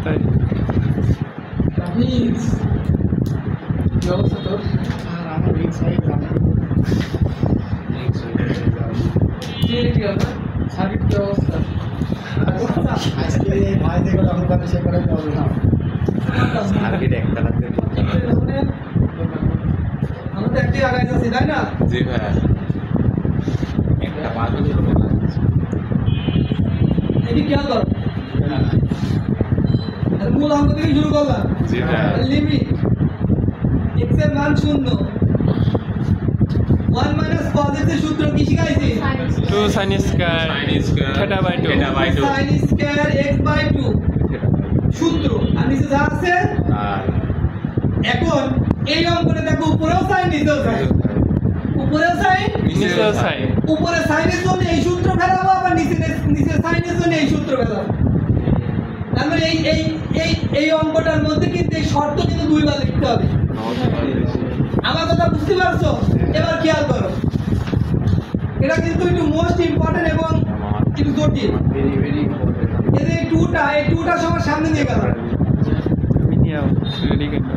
তাই প্লিজ কি অবস্থা তোর? আর আমার রিক্স হয় জানেন কি হবে সার্কিট কি অবস্থা? আজকে এই ভাই দেখো তখন কথা সে করে বলবো না সার্কিট একটা রাখতে আমরা তো একটি আগাই যাচ্ছি তাই না? জি ভাই একটা পাঁচ এটি খেয়াল করো মূল অঙ্ক থেকে শুরু করলাম। জি ভাই লিমিট x এর মান 0 1 মাইনাস cos x এর সূত্র কি শিখাইছি? 2 sin square theta by 2 sin square x by 2 সূত্র আর নিচে যা আছে আর এখন এই অঙ্কটা দেখো উপরেও sin নিচেও sin উপরেও sin নিচেও sin উপরে সাইনের জন্য এই সূত্র ফেলাবো আবার নিচে সাইনের জন্য এই সূত্র ফেলাবো। তার মানে এই অঙ্কটার মধ্যে কিন্তু এই শর্ত কিন্তু দুইবার লিখতে হবে। আমার কথা বুঝতে পারছো? এবার খেয়াল করো এটা কিন্তু একটু মোস্ট ইম্পর্টেন্ট এবং একটু জটিল। এই টুটা সবার সামনে নিয়ে গেল মিনিয়াম রেডি করতে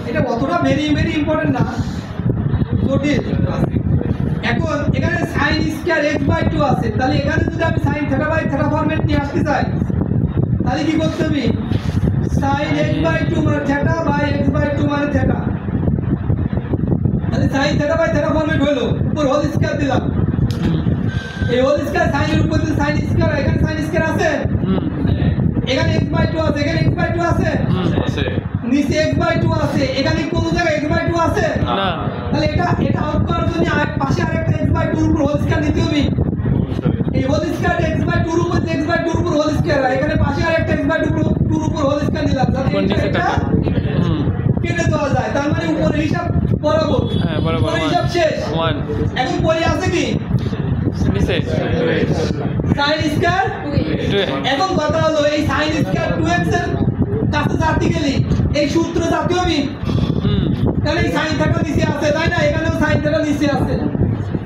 এটা অতটা ভেরি ইম্পর্টেন্ট না, জটিল। এখন এখানে sin স্কয়ার x বাই 2 আছে, তাহলে এখানে যদি আমি sin theta by theta format নিয়ে আসতে চাই তাহলে কি করতে হবে? sin x বাই 2 মানে থিটা বাই x বাই 2 মানে থিটা, তাহলে sin theta by theta format হলো উপর হোল স্কয়ার দিলাম, এই হোল স্কয়ার sin এর উপর দিয়ে sin স্কয়ার, এখানে sin স্কয়ার আছে, এখানে x বাই 2 আছে, এখানে x বাই 2 আছে, আছে নিচে x বাই 2 আছে, এখানে কোন জায়গায় x বাই 2 আছে না তাহলে এটা আউট করার জন্য পাশে আরেকটা x বাই 2 এর উপর হোল স্কয়ার নিতে হবে। এই হোল স্কয়ার x বাই 2 এর উপর x বাই 2 এর উপর হোল স্কয়ার, এখানে পাশে আরেকটা x বাই 2 এর উপর হোল স্কয়ার নিলাম যাতে নিচে এটা টাকা কেটে দেওয়া যায়। তার মানে উপরে হিসাব বরাবর, হ্যাঁ বরাবর উপরে হিসাব শেষ। 1 এখন পরে আছে কি নিচে sin স্কয়ার 2 এখন কথা হলো এই sin স্কয়ার 2x এর কাছে যাতে গেলে এই সূত্র যাতে হবে, তাহলে এই sin থিটা নিচে আছে তাই না, এখানেও sin থিটা নিচে আছে।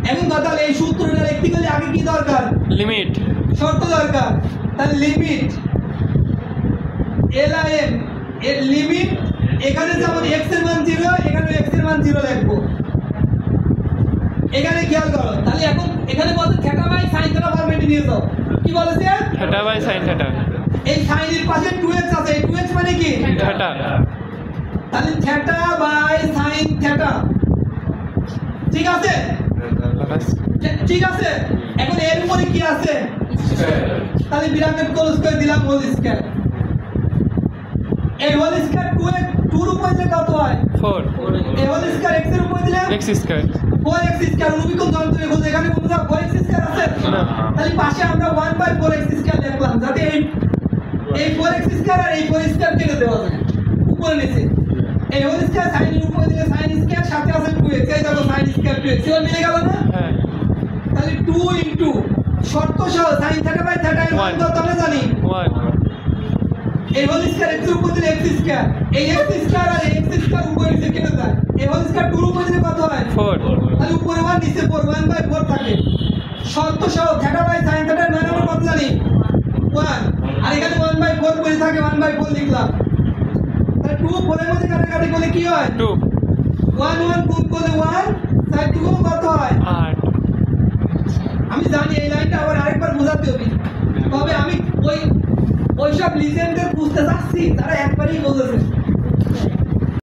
এখন কথা হলো এই সূত্রটা লিখতে গেলে আগে কি দরকার? লিমিট শর্ত দরকার। তাহলে লিমিট LIM এর লিমিট এখানে যেমন x এর মান 0 এখানে x এর মান 0 লিখবো। এখানে খেয়াল করো তাহলে এখন এখানে বলতে থিটা বাই sin থিটা ফরম্যাটে নিয়ে যাও। কি বলেছে? theta by sin theta এই sin এর পাশে 2x আছে, এই 2x মানে কি? theta তাহলে থিটা বাই sin থিটা, ঠিক আছে ঠিক আছে। এখন এর উপরে কি আছে? তাহলে ব্র্যাকেট ক্লোজ করে দিলাম হোল স্কয়ার। এই হোল স্কয়ার 2x 2 এর উপরে দিলে কত হয়? 4 এই হোল স্কয়ার x এর উপরে দিলে x square 4x স্কয়ার। অনুবিকল যন্ত্রে খোঁজো এখানে কোনটা 4x স্কয়ার আছে না। তাহলে পাশে আমরা 1/4x স্কয়ার লিখলাম যাতে এই 4x স্কয়ার আর এই 4 স্কয়ার কেটে দেওয়া যায় উপরে নিচে। এই হোল স্কয়ার sin এর উপরে দিলে sin স্কয়ার সাথে আছে 2x, এই দেখো sin স্কয়ার 2x এবার মিলে গেল না? হ্যাঁ তাহলে 2 ইনটু শর্ত সহ sin থিটা বাই থিটা এর মান কত আমরা জানি? 1 এই হোল স্কয়ার x এর উপর দিলে x স্কয়ার, এই x স্কয়ার আর এই x স্কয়ার উপরে নিচে কেটে যায়, এই হোল স্কয়ার 2 এর উপর দিলে কত হয়? 4 তাহলে উপরে 1 নিচে 4 1/4 থাকে। শর্ত সহ থিটা বাই sin থিটা এর মান আমরা কত জানি? 1 আর এখানে 1/4 করে থাকে 1/4 লিখলাম। তাহলে 2 4 এর মধ্যে কাটাকাটি করলে কি হয়? 2 1 1 গুণ করলে 1 সাইড টুকু কত হয়? 8 আমি জানি এই লাইনটা আবার আরেকবার বোঝাতে হবে, তবে আমি ওইসব লিজেন্ডদের বুঝতে চাচ্ছি তারা একবারই বলেছে